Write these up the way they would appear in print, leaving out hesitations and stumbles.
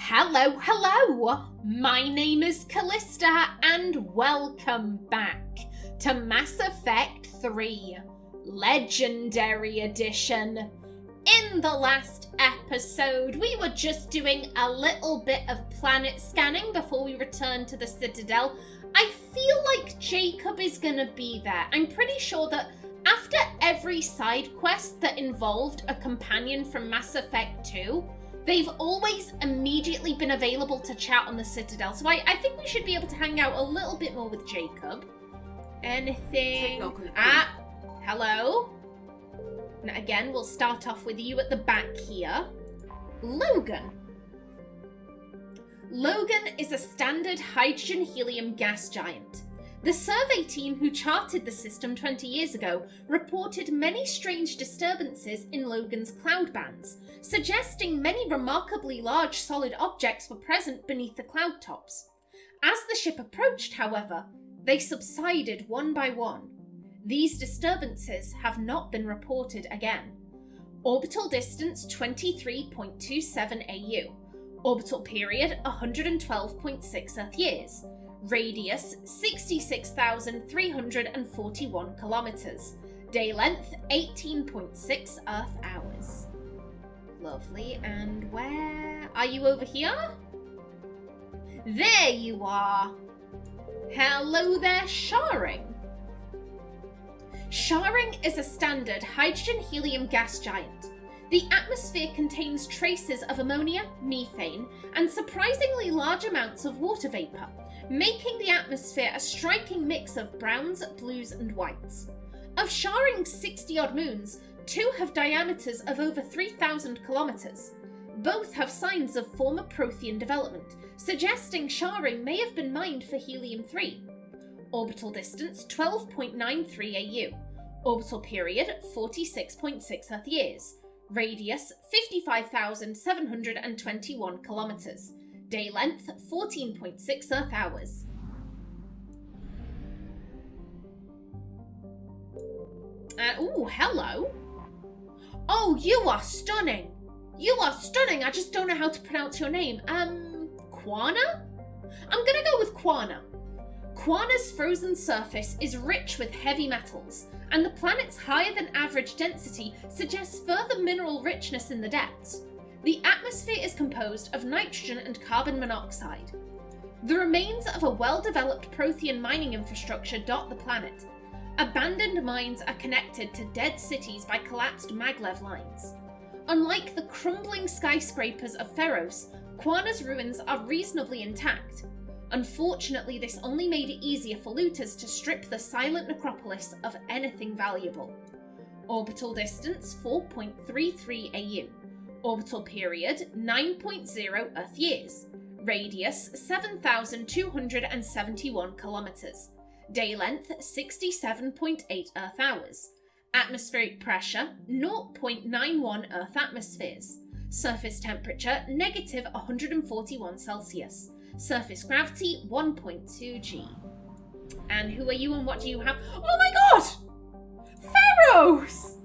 Hello! My name is Callista, and welcome back to Mass Effect 3, Legendary Edition. In the last episode, we were just doing a little bit of planet scanning before we returned to the Citadel. I feel like Jacob is gonna be there. I'm pretty sure that after every side quest that involved a companion from Mass Effect 2, they've always immediately been available to chat on the Citadel, so I think we should be able to hang out a little bit more with Jacob. Anything? Hello? Now again, we'll start off with you at the back here. Logan. Logan is a standard hydrogen-helium gas giant. The survey team who charted the system 20 years ago reported many strange disturbances in Logan's cloud bands, suggesting many remarkably large solid objects were present beneath the cloud tops. As the ship approached, however, they subsided one by one. These disturbances have not been reported again. Orbital distance 23.27 AU. Orbital period 112.6 Earth years. Radius 66,341 kilometers. Day length 18.6 Earth hours. Lovely. And where are you? Over here? There you are. Hello there, Sharing. Sharing is a standard hydrogen-helium gas giant. The atmosphere contains traces of ammonia, methane, and surprisingly large amounts of water vapor, making the atmosphere a striking mix of browns, blues, and whites. Of Sharing's 60-odd moons, 2 have diameters of over 3,000 kilometers. Both have signs of former Prothean development, suggesting Sharing may have been mined for helium-3. Orbital distance 12.93 AU. Orbital period 46.6 Earth years. Radius 55,721 kilometers. Day length 14.6 Earth hours. Hello. Oh, you are stunning. You are stunning. I just don't know how to pronounce your name. Quana? I'm gonna go with Quana. Quana's frozen surface is rich with heavy metals, and the planet's higher than average density suggests further mineral richness in the depths. The atmosphere is composed of nitrogen and carbon monoxide. The remains of a well-developed Prothean mining infrastructure dot the planet. Abandoned mines are connected to dead cities by collapsed maglev lines. Unlike the crumbling skyscrapers of Feros, Quana's ruins are reasonably intact. Unfortunately, this only made it easier for looters to strip the silent necropolis of anything valuable. Orbital distance 4.33 AU. Orbital period 9.0 Earth years. Radius 7,271 kilometers. Day length 67.8 Earth hours. Atmospheric pressure 0.91 Earth atmospheres. Surface temperature negative 141 Celsius. Surface gravity 1.2 G. And who are you and what do you have? Oh my god! Feros!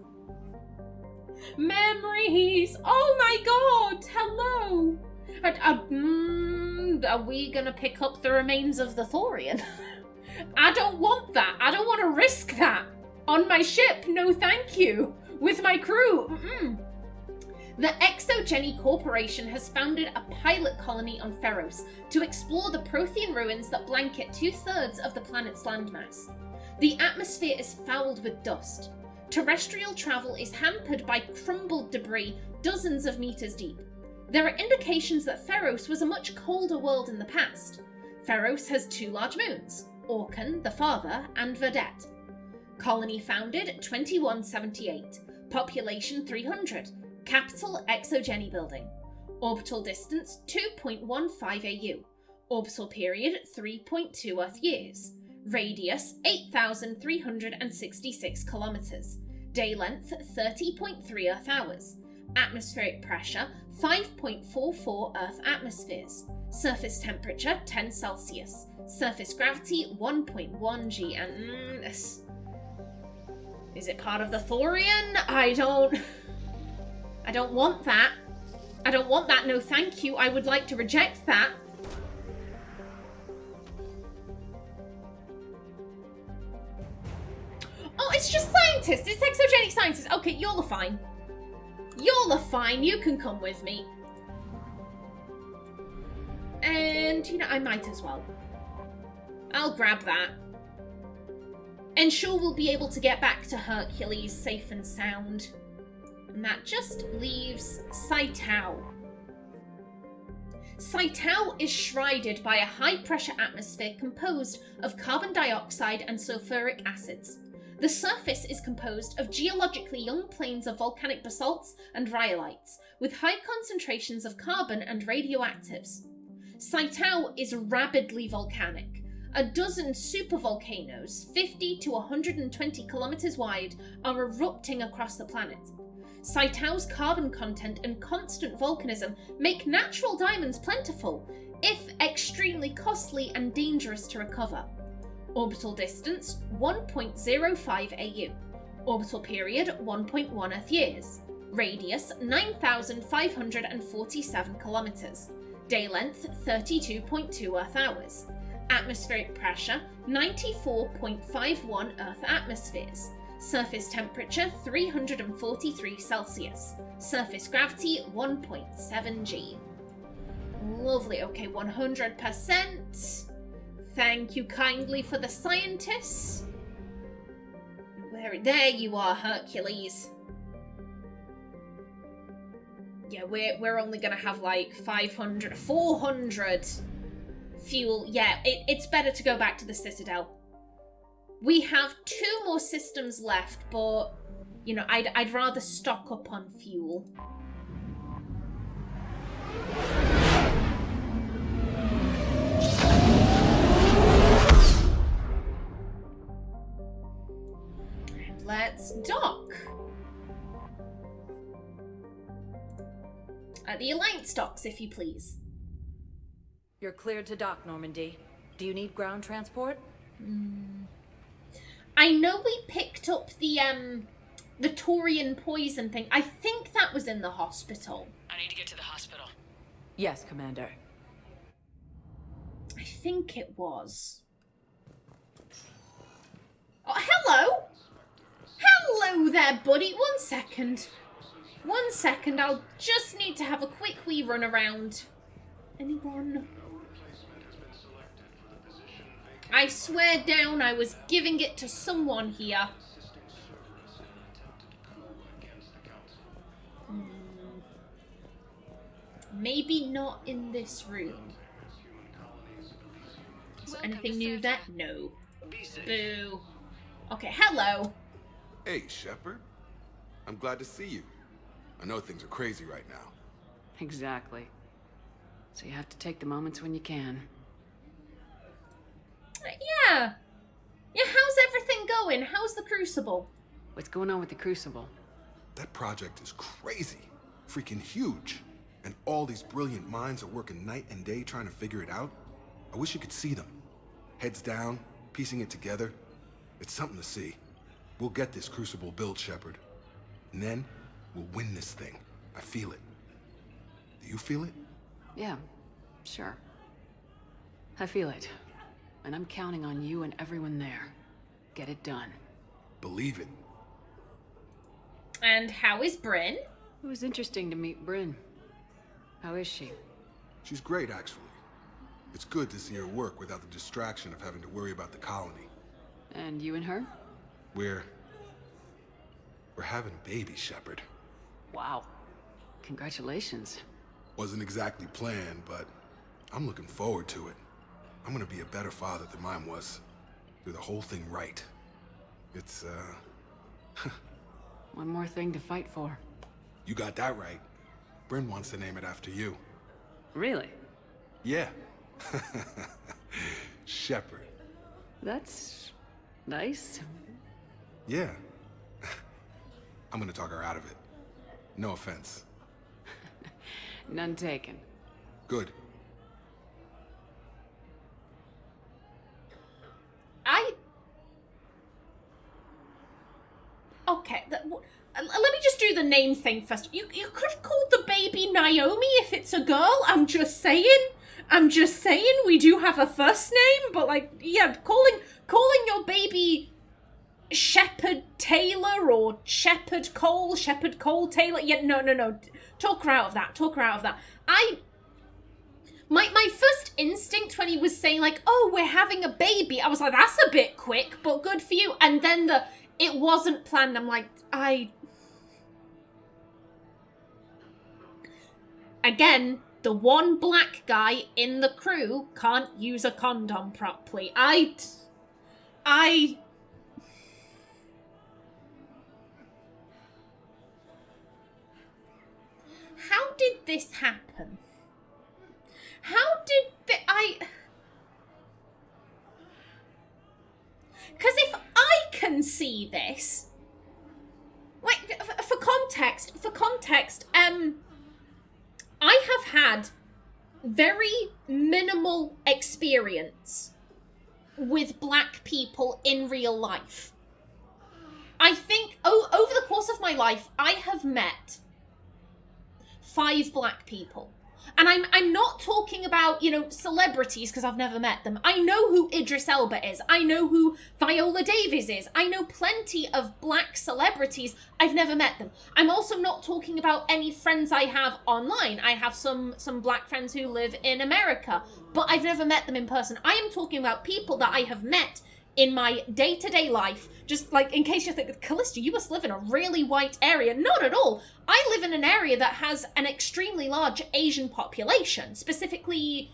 Memories! Oh my god! Hello! Are we gonna pick up the remains of the Turian? I don't want that. I don't want to risk that. On my ship, no thank you. With my crew, The Exogeny Corporation has founded a pilot colony on Feros to explore the Prothean ruins that blanket 2/3 of the planet's landmass. The atmosphere is fouled with dust. Terrestrial travel is hampered by crumbled debris dozens of meters deep. There are indications that Feros was a much colder world in the past. Feros has 2 large moons, Orkan, the father, and Verdette. Colony founded 2178. Population 300. Capital Exogeny Building. Orbital distance 2.15 AU. Orbital period 3.2 Earth years. Radius 8,366 kilometers. Day length 30.3 Earth hours. Atmospheric pressure 5.44 Earth atmospheres. Surface temperature 10 Celsius. Surface gravity 1.1 G. And is it part of the Turian? I don't want that. I don't want that, no thank you. I would like to reject that. Oh, it's just scientists. It's exogenic scientists. Okay, y'all are fine. Y'all are fine. You can come with me. And, you know, I might as well. I'll grab that. Ensure we'll be able to get back to Hercules safe and sound. And that just leaves Citadel. Citadel is shrouded by a high-pressure atmosphere composed of carbon dioxide and sulfuric acids. The surface is composed of geologically young plains of volcanic basalts and rhyolites, with high concentrations of carbon and radioactives. Citadel is rabidly volcanic. A dozen supervolcanoes, 50 to 120 kilometers wide, are erupting across the planet. Citadel's carbon content and constant volcanism make natural diamonds plentiful, if extremely costly and dangerous to recover. Orbital distance 1.05 AU. Orbital period 1.1 Earth years. Radius 9,547 kilometers. Day length 32.2 Earth hours. Atmospheric pressure 94.51 Earth atmospheres. Surface temperature 343 Celsius. Surface gravity 1.7 G. Lovely, okay, 100%. Thank you kindly for the scientists. There you are, Hercules. Yeah, we're only gonna have like 500, 400 fuel. Yeah, it's better to go back to the Citadel. We have 2 more systems left, but you know, I'd rather stock up on fuel. And let's dock. The Alliance docks, if you please. You're cleared to dock, Normandy. Do you need ground transport? I know we picked up the Turian poison thing. I think that was in the hospital. I need to get to the hospital. Yes, Commander. I think it was. Oh, hello! Hello there, buddy. 1 second. 1 second. I'll just need to have a quick wee run around. Anyone? I swear down I was giving it to someone here. Maybe not in this room. Is there anything new there? No. Boo. Okay, hello. Hey, Shepard. I'm glad to see you. I know things are crazy right now. Exactly. So you have to take the moments when you can. Yeah. Yeah, how's everything going? How's the Crucible? What's going on with the Crucible? That project is crazy. Freaking huge. And all these brilliant minds are working night and day trying to figure it out. I wish you could see them. Heads down, piecing it together. It's something to see. We'll get this Crucible built, Shepard. And then, we'll win this thing. I feel it. Do you feel it? Yeah, sure. I feel it. And I'm counting on you and everyone there. Get it done. Believe it. And how is Brynn? It was interesting to meet Brynn. How is she? She's great, actually. It's good to see her work without the distraction of having to worry about the colony. And you and her? We're having a baby, Shepard. Wow. Congratulations. Wasn't exactly planned, but I'm looking forward to it. I'm gonna be a better father than mine was. Do the whole thing right. It's, One more thing to fight for. You got that right. Brynn wants to name it after you. Really? Yeah. Shepard. That's nice. Yeah. I'm gonna talk her out of it. No offense. None taken. Good. Okay, let me just do the name thing first. You could call the baby Naomi if it's a girl. I'm just saying. We do have a first name, but like, yeah, calling your baby Shepherd Taylor or Shepherd Cole Taylor. Yeah, no. Talk her out of that. My first instinct when he was saying like, oh, we're having a baby, I was like, that's a bit quick, but good for you. And then it wasn't planned. I'm like, Again, the one black guy in the crew can't use a condom properly. How did this happen? Because if I can see this... Wait, for context, I have had very minimal experience with black people in real life. I think over the course of my life, I have met 5 black people. And I'm not talking about, celebrities, because I've never met them. I know who Idris Elba is. I know who Viola Davis is. I know plenty of black celebrities. I've never met them. I'm also not talking about any friends I have online. I have some black friends who live in America, but I've never met them in person. I am talking about people that I have met in my day-to-day life. Just like, in case you think, Callista, you must live in a really white area. Not at all. I live in an area that has an extremely large Asian population, specifically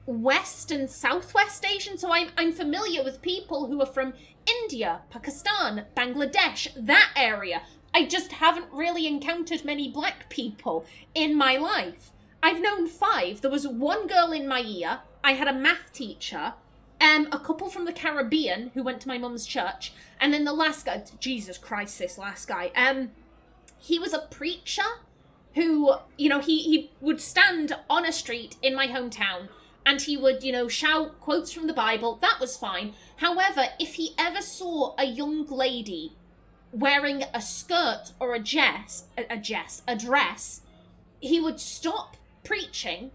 West and Southwest Asian. So I'm familiar with people who are from India, Pakistan, Bangladesh, that area. I just haven't really encountered many black people in my life. I've known 5. There was one girl in my year. I had a math teacher. A couple from the Caribbean who went to my mum's church, and then the last guy, Jesus Christ, this last guy, he was a preacher who, he would stand on a street in my hometown, and he would, shout quotes from the Bible. That was fine. However, if he ever saw a young lady wearing a skirt or a dress, he would stop preaching,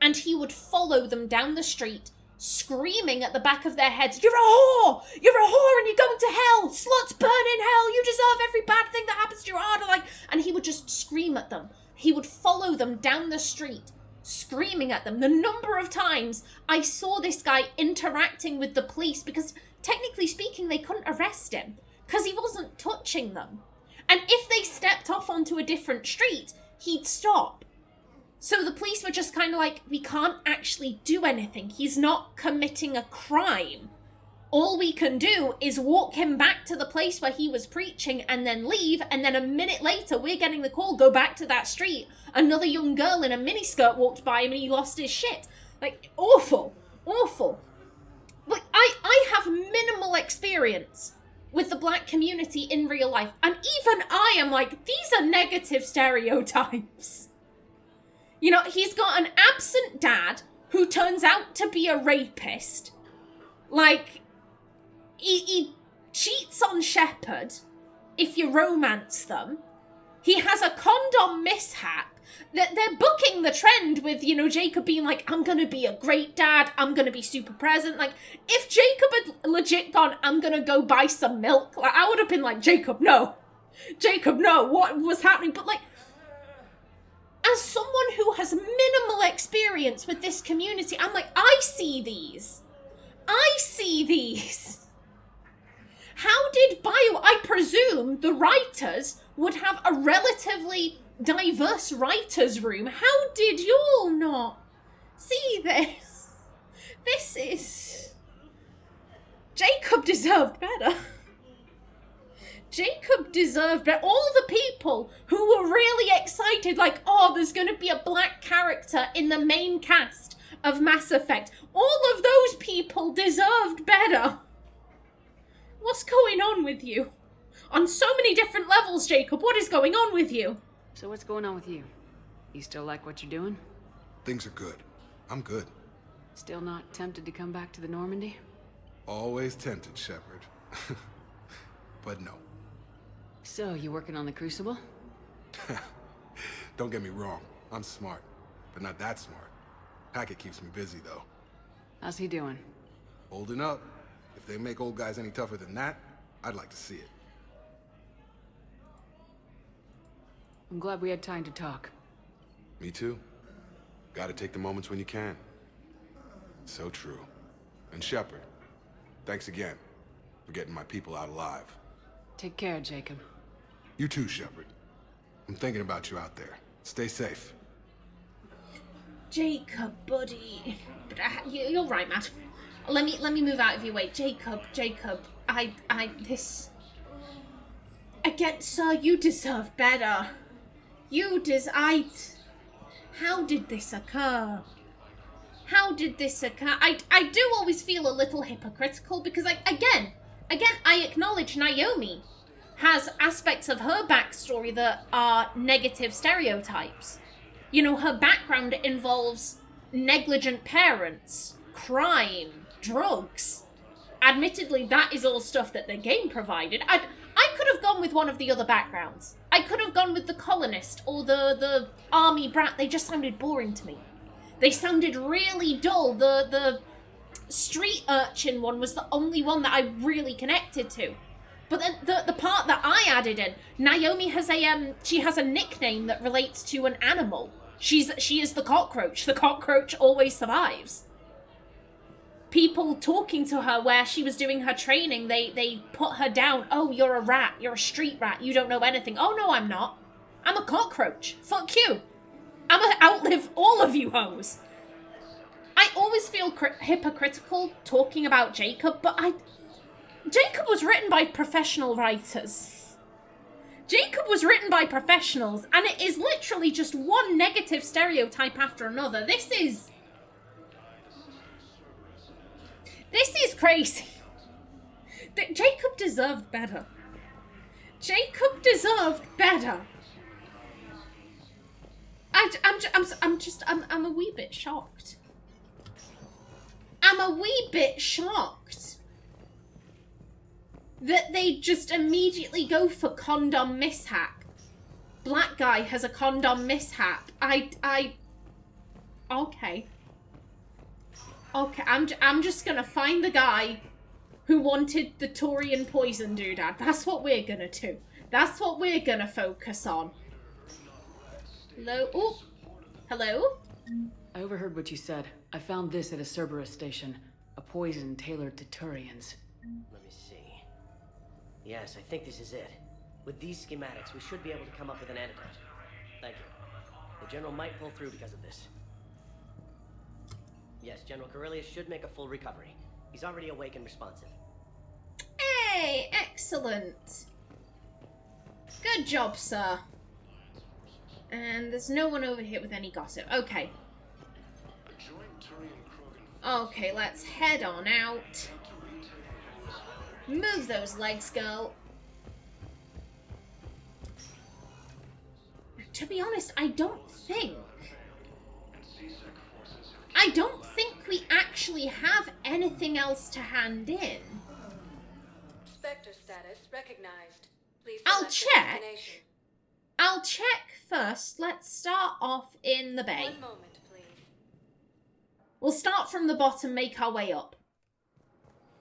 and he would follow them down the street, screaming at the back of their heads, you're a whore and you're going to hell, sluts burn in hell, you deserve every bad thing that happens to your heart, and he would just scream at them. He would follow them down the street, screaming at them. The number of times I saw this guy interacting with the police, because technically speaking they couldn't arrest him because he wasn't touching them, and if they stepped off onto a different street, he'd stop. So the police were just kind of like, we can't actually do anything. He's not committing a crime. All we can do is walk him back to the place where he was preaching and then leave. And then a minute later, we're getting the call, go back to that street. Another young girl in a miniskirt walked by him and he lost his shit. Like, awful. Like, I have minimal experience with the black community in real life. And even I am like, these are negative stereotypes. He's got an absent dad who turns out to be a rapist. Like, he cheats on Shepard if you romance them. He has a condom mishap. They're booking the trend with, Jacob being like, I'm gonna be a great dad, I'm gonna be super present. Like, if Jacob had legit gone, I'm gonna go buy some milk, like, I would have been like, Jacob, no, what was happening? But like, as someone who has minimal experience with this community, I'm like, I see these. How did I presume the writers would have a relatively diverse writers' room. How did you all not see this? This is... Jacob deserved better. Jacob deserved better. All the people who were really excited, like, oh, there's going to be a black character in the main cast of Mass Effect. All of those people deserved better. What's going on with you? On so many different levels, Jacob, what is going on with you? So what's going on with you? You still like what you're doing? Things are good. I'm good. Still not tempted to come back to the Normandy? Always tempted, Shepard. But no. So, you working on the Crucible? Don't get me wrong, I'm smart, but not that smart. Hackett keeps me busy, though. How's he doing? Holding up. If they make old guys any tougher than that, I'd like to see it. I'm glad we had time to talk. Me too. Gotta take the moments when you can. So true. And Shepard, thanks again for getting my people out alive. Take care, Jacob. You too, Shepard. I'm thinking about you out there. Stay safe. Jacob, buddy. You're right, Matt. Let me move out of your way. Jacob, this... Again, sir, you deserve better. How did this occur? How did this occur? I do always feel a little hypocritical because, again, I acknowledge Naomi has aspects of her backstory that are negative stereotypes. You know, her background involves negligent parents, crime, drugs. Admittedly, that is all stuff that the game provided. I could have gone with one of the other backgrounds. I could have gone with the colonist or the army brat. They just sounded boring to me. They sounded really dull. The street urchin one was the only one that I really connected to. But then the part that I added in, Naomi has she has a nickname that relates to an animal. She is the cockroach. The cockroach always survives. People talking to her where she was doing her training, they put her down. Oh, you're a rat. You're a street rat. You don't know anything. Oh, no, I'm not. I'm a cockroach. Fuck you. I'm gonna outlive all of you hoes. I always feel hypocritical talking about Jacob, but Jacob was written by professional writers. Jacob was written by professionals, and it is literally just one negative stereotype after another. This is crazy. Jacob deserved better. Jacob deserved better. I'm a wee bit shocked. I'm a wee bit shocked that they just immediately go for condom mishap. Black guy has a condom mishap. Okay, I'm just gonna find the guy who wanted the Turian poison doodad. That's what we're gonna do. That's what we're gonna focus on. Hello? Oh, hello? I overheard what you said. I found this at a Cerberus station. A poison tailored to Turians. Let me see. Yes, I think this is it. With these schematics, we should be able to come up with an antidote. Thank you. The General might pull through because of this. Yes, General Corellius should make a full recovery. He's already awake and responsive. Hey, excellent. Good job, sir. And there's no one over here with any gossip. Okay. Okay, let's head on out. Move those legs, girl. To be honest, I don't think we actually have anything else to hand in. Spectre status recognized. Please I'll select your check. destination. I'll check first. Let's start off in the bay. 1 moment, please. We'll start from the bottom, make our way up.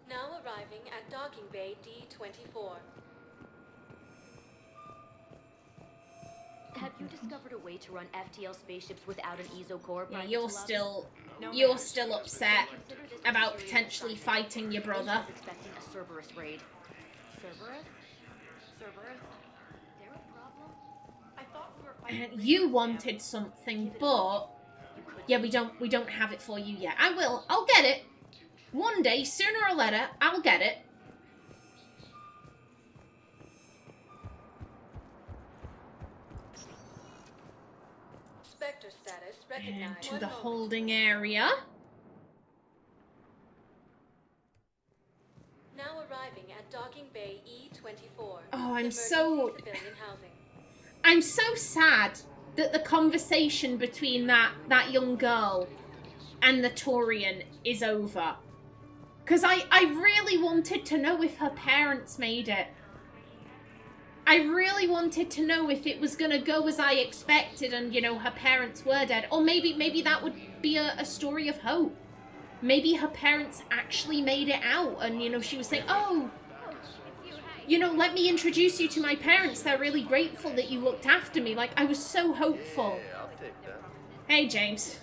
Now arriving at docking bay D24. Have you discovered a way to run FTL spaceships without an ESO core? Yeah, you're still upset about potentially fighting your brother. Expecting a Cerberus raid. Cerberus? They're a problem? I thought we were fighting. And you wanted something, but yeah, we don't have it for you yet. I will. I'll get it. One day, sooner or later, I'll get it. Spectre status And recognized. to 1 the moment. holding area. Now arriving at docking bay E24. Oh, I'm Emergency so civilian housing. I'm so sad that the conversation between that young girl and the Turian is over. Because I really wanted to know if her parents made it. I really wanted to know if it was gonna go as I expected and, you know, her parents were dead. Or maybe that would be a story of hope. Maybe her parents actually made it out and, you know, she was saying, oh, you know, let me introduce you to my parents. They're really grateful that you looked after me. Like, I was so hopeful. Yeah, I'll take that. Hey, James.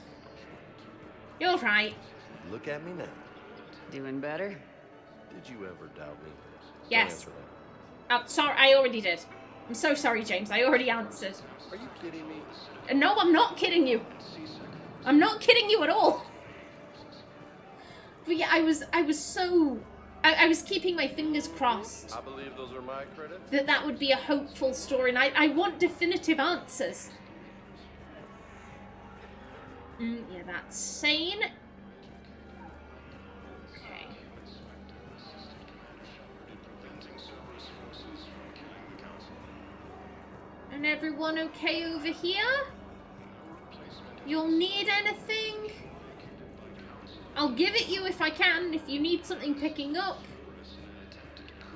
You're right. Look at me now. Doing better? Did you ever doubt me? Yes. Don't answer that. Oh, sorry, I already did. I'm so sorry, James. I already answered. Are you kidding me? No, I'm not kidding you. I'm not kidding you at all. But yeah, I was keeping my fingers crossed I believe those are my credits. that would be a hopeful story, and I want definitive answers. Yeah, that's sane. Okay. And everyone okay over here? You'll need anything? I'll give it you if I can, if you need something picking up.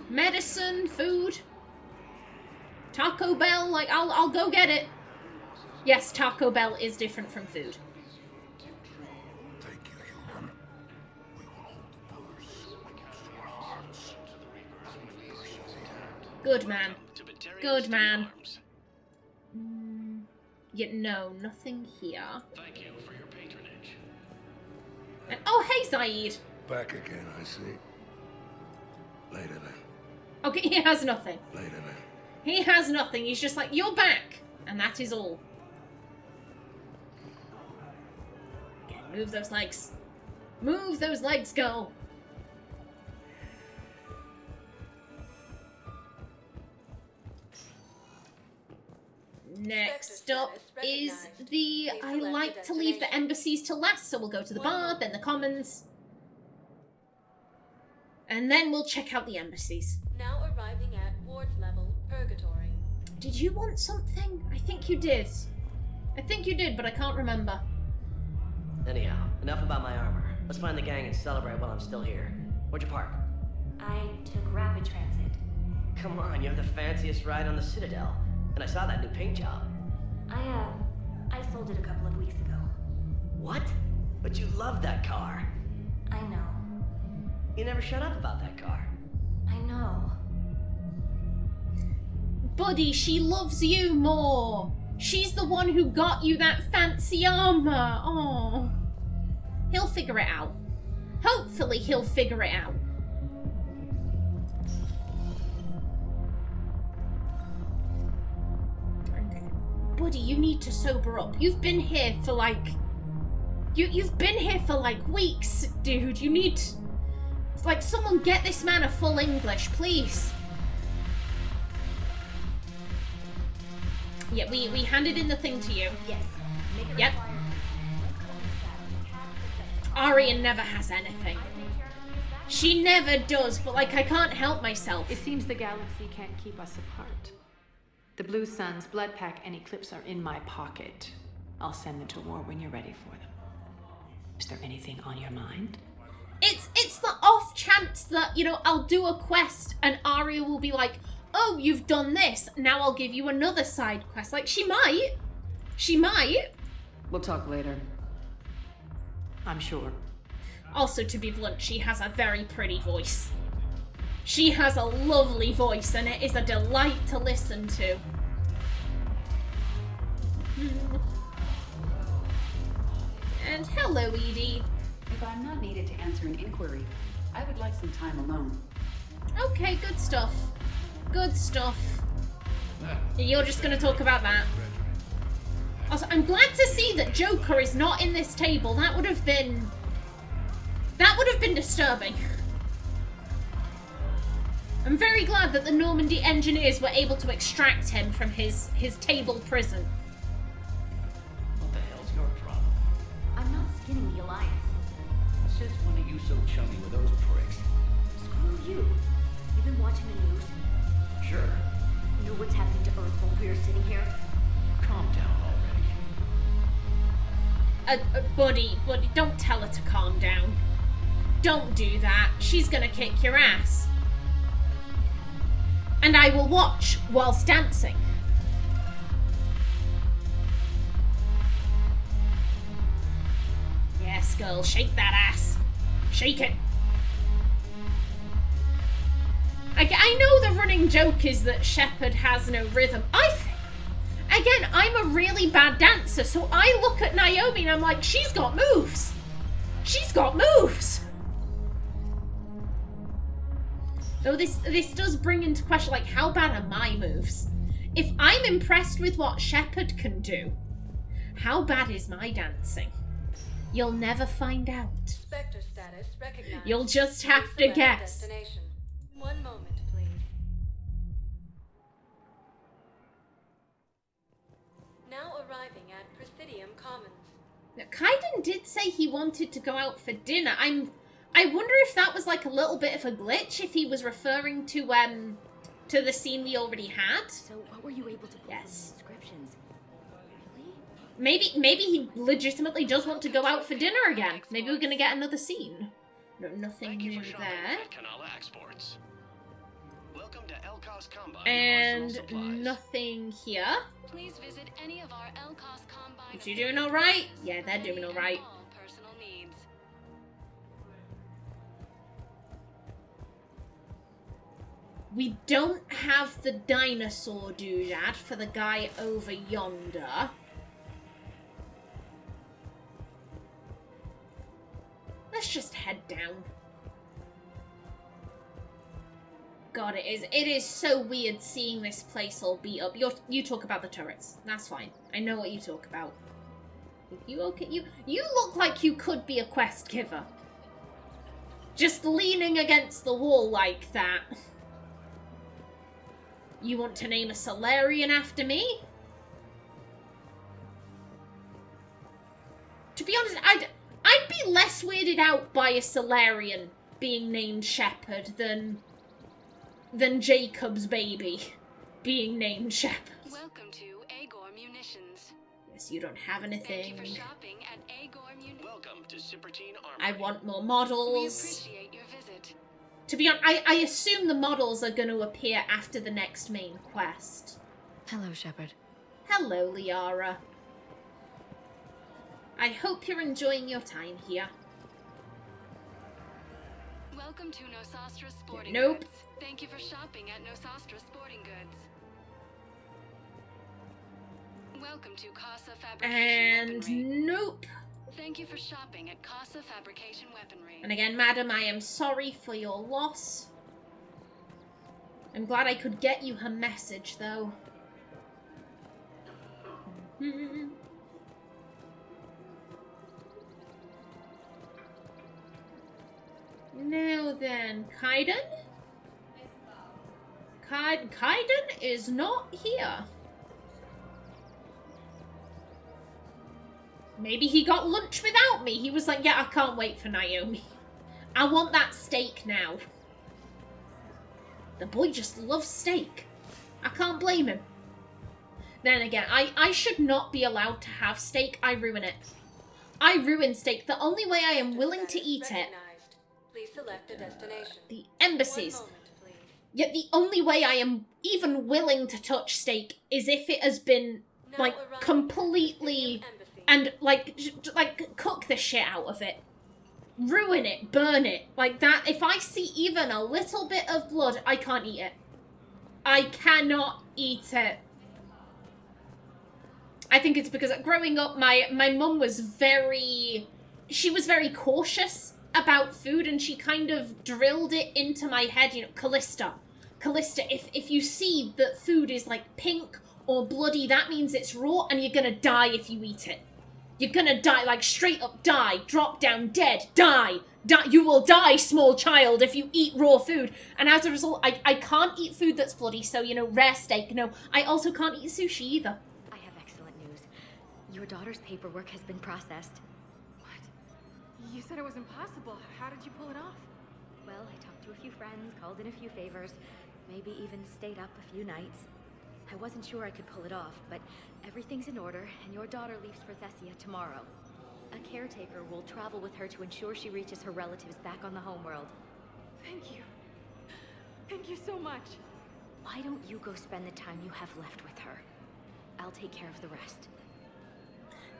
Medicine, food. Taco Bell, like, I'll go get it. Yes, Taco Bell is different from food. Thank you, human. We will hold the pillars against your hearts. Good man. Good man. Yeah, no, nothing here. Thank you for your patronage. And, oh, hey, Zaid. Back again, I see. Later then. Okay, he has nothing. Later then. He has nothing. He's just like, you're back. And that is all. Okay, move those legs. Move those legs, go. Next up is the I like to leave the embassies to last, so we'll go to the bar, then the commons. And then we'll check out the embassies. Now arriving at ward level purgatory. Did you want something? I think you did. I think you did, but I can't remember. Anyhow, enough about my armor. Let's find the gang and celebrate while I'm still here. Where'd you park? I took rapid transit. Come on, you have the fanciest ride on the Citadel. And I saw that new paint job. I sold it a couple of weeks ago. What? But you love that car. I know. You never shut up about that car. I know. Buddy, she loves you more. She's the one who got you that fancy armor. Oh. He'll figure it out. Hopefully he'll figure it out. Buddy, you need to sober up. You've been here for like... You've been here for like weeks, dude. You need... It's like, someone get this man a full English, please. Yeah, we handed in the thing to you. Yes. Make it Yep. Arian never has anything. She never does, but like, I can't help myself. It seems the galaxy can't keep us apart. The Blue Suns, Blood Pack, and Eclipse are in my pocket. I'll send them to war when you're ready for them. Is there anything on your mind? It's the off chance that, you know, I'll do a quest and Aria will be like, oh, you've done this. Now I'll give you another side quest. Like, she might. She might. We'll talk later. I'm sure. Also, to be blunt, she has a very pretty voice. She has a lovely voice, and it is a delight to listen to. And hello, Edie. If I'm not needed to answer an inquiry, I would like some time alone. Okay, good stuff. Good stuff. You're just gonna talk about that. Also, I'm glad to see that Joker is not in this table. That would have been disturbing. I'm very glad that the Normandy engineers were able to extract him from his table prison. What the hell's your problem? I'm not skinning the Alliance. Since when are you so chummy with those pricks? Screw you. You've been watching the news? Sure. Know what's happening to Earth while we're sitting here? Calm down already. Buddy, don't tell her to calm down. Don't do that. She's gonna kick your ass. And I will watch whilst dancing. Yes, girl, shake that ass. Shake it. I know the running joke is that Shepard has no rhythm. Again, I'm a really bad dancer, so I look at Naomi and I'm like, she's got moves. She's got moves. Though this does bring into question, like, how bad are my moves? If I'm impressed with what Shepard can do, how bad is my dancing? You'll never find out. Spectre status recognized. You'll just have to guess. Destination. One moment, please. Now arriving at Presidium Commons. Now, Kaiden did say he wanted to go out for dinner. I wonder if that was like a little bit of a glitch, if he was referring to the scene we already had. So what were you able to pull Yes. from the inscriptions? Maybe he legitimately does want to go out for dinner again. Maybe we're gonna get another scene. No, nothing new there. And nothing here. Please visit any of our LCOS Combine. Is you doing alright? Yeah, they're doing alright. Personal needs. We don't have the dinosaur doodad for the guy over yonder. Let's just head down. God, it is so weird seeing this place all beat up. You talk about the turrets. That's fine. I know what you talk about. You okay? You look like you could be a quest giver. Just leaning against the wall like that. You want to name a Solarian after me? To be honest, I'd be less weirded out by a Solarian being named Shepard than Jacob's baby being named Shepard. Welcome to Agor Munitions. Yes, you don't have anything. Thank you for shopping at Agor Munitions. Welcome to Cipertine Armory. I want more We models. appreciate your visit. To be honest, I assume the models are going to appear after the next main quest. Hello, Shepard. Hello, Liara. I hope you're enjoying your time here. Welcome to Nosastra Sporting Nope. Goods. Thank you for shopping at Nosastra Sporting Goods. Welcome to Casa Fabrication Weaponry. And nope. Thank you for shopping at Casa Fabrication Weaponry. And again, madam, I am sorry for your loss. I'm glad I could get you her message, though. Now then, Kaiden? Kaiden is not here. Maybe he got lunch without me. He was like, yeah, I can't wait for Naomi. I want that steak now. The boy just loves steak. I can't blame him. Then again, I should not be allowed to have steak. I ruin it. I ruin steak. The only way I am willing to eat it. Please select a destination. The embassies. 1 moment, please. Yet the only way I am even willing to touch steak is if it has been, Now like, arriving at completely... Presidium Embassy. And, like, cook the shit out of it. Ruin it. Burn it. Like that. If I see even a little bit of blood, I can't eat it. I cannot eat it. I think it's because growing up, my mum was she was very cautious about food, and she kind of drilled it into my head, you know, Callista, if you see that food is, like, pink or bloody, that means it's raw, and you're gonna die if you eat it. You're gonna die, like, straight up die, drop down dead, die. You will die, small child, if you eat raw food. And as a result, I can't eat food that's bloody, so, you know, rare steak, no. I also can't eat sushi either. I have excellent news. Your daughter's paperwork has been processed. What? You said it was impossible. How did you pull it off? Well, I talked to a few friends, called in a few favors, maybe even stayed up a few nights. I wasn't sure I could pull it off, but everything's in order, and your daughter leaves for Thessia tomorrow. A caretaker will travel with her to ensure she reaches her relatives back on the homeworld. Thank you. Thank you so much. Why don't you go spend the time you have left with her? I'll take care of the rest.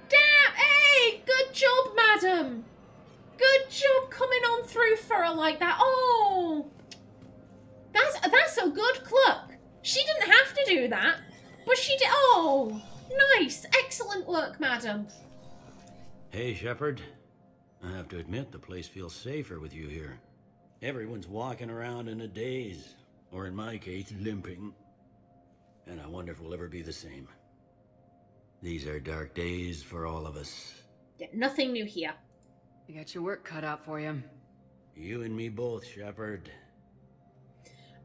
Damn! Hey! Good job, madam! Good job coming on through for her like that. Oh! That's a good clock. She didn't have to do that, but she did. Oh! Nice! Excellent work, madam. Hey, Shepard. I have to admit, the place feels safer with you here. Everyone's walking around in a daze, or in my case, limping. And I wonder if we'll ever be the same. These are dark days for all of us. Yeah, nothing new here. You got your work cut out for you. You and me both, Shepard.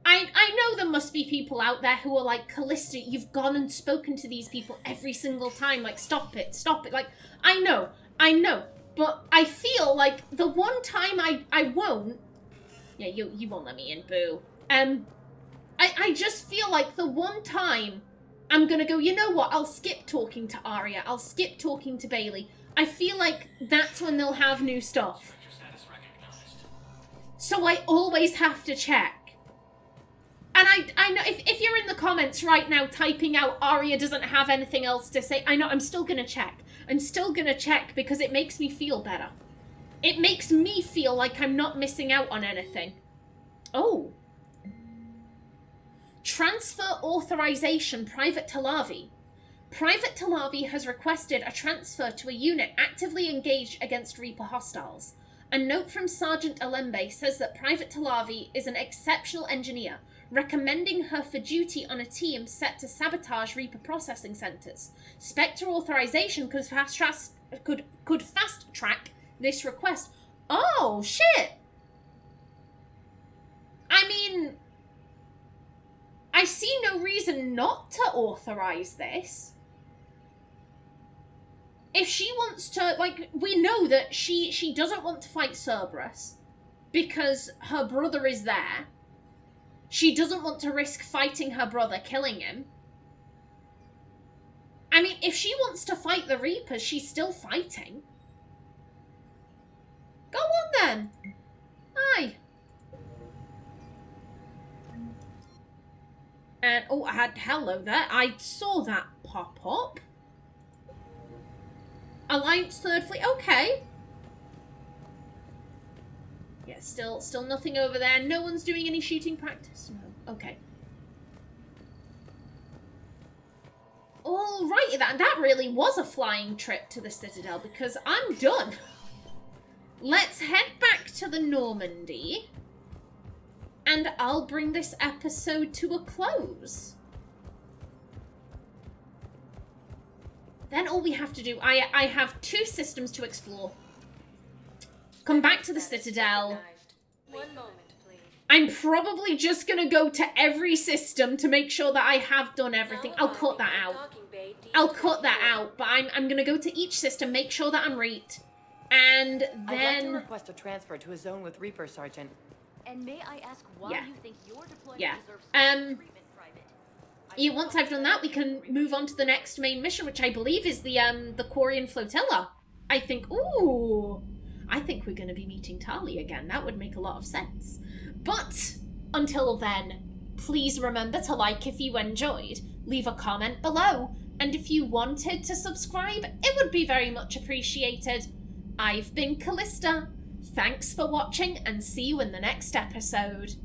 I know there must be people out there who are like, Callista, you've gone and spoken to these people every single time. Like, stop it. Like, I know. But I feel like the one time I won't... Yeah, you won't let me in, boo. I just feel like the one time I'm gonna go, you know what, I'll skip talking to Arya. I'll skip talking to Bailey. I feel like that's when they'll have new stuff. So I always have to check. And I know, if you're in the comments right now typing out Arya doesn't have anything else to say, I know, I'm still gonna check. I'm still gonna check because it makes me feel better. It makes me feel like I'm not missing out on anything. Oh. Transfer authorization, Private Talavi. Private Talavi has requested a transfer to a unit actively engaged against Reaper hostiles. A note from Sergeant Alembe says that Private Talavi is an exceptional engineer, recommending her for duty on a team set to sabotage Reaper processing centers. Spectre authorization could fast track this request. Oh, shit! I mean, I see no reason not to authorize this. If she wants to, like, we know that she doesn't want to fight Cerberus because her brother is there. She doesn't want to risk fighting her brother, killing him. I mean, if she wants to fight the Reapers, she's still fighting. Go on then. Aye. And, oh, I had hello there. I saw that pop up. Alliance Third Fleet. Okay. Yeah, still nothing over there. No one's doing any shooting practice. No. Okay. Alrighty, that really was a flying trip to the Citadel because I'm done. Let's head back to the Normandy. And I'll bring this episode to a close. Then all we have to do... I have 2 systems to explore. Come back to the Citadel. 1 moment, please. I'm probably just going to go to every system to make sure that I have done everything. I'll cut that out. I'll cut that out. But I'm going to go to each system, make sure that I'm right. And then... I'd like to request a transfer to a zone with Reaper, Sergeant. And may I ask why you think your deployment deserves treatment, Private? Once I've done that, we can move on to the next main mission, which I believe is the Quarian Flotilla. I think, ooh, I think we're going to be meeting Tali again. That would make a lot of sense. But until then, please remember to like if you enjoyed, leave a comment below, and if you wanted to subscribe, it would be very much appreciated. I've been Callista. Thanks for watching, and see you in the next episode.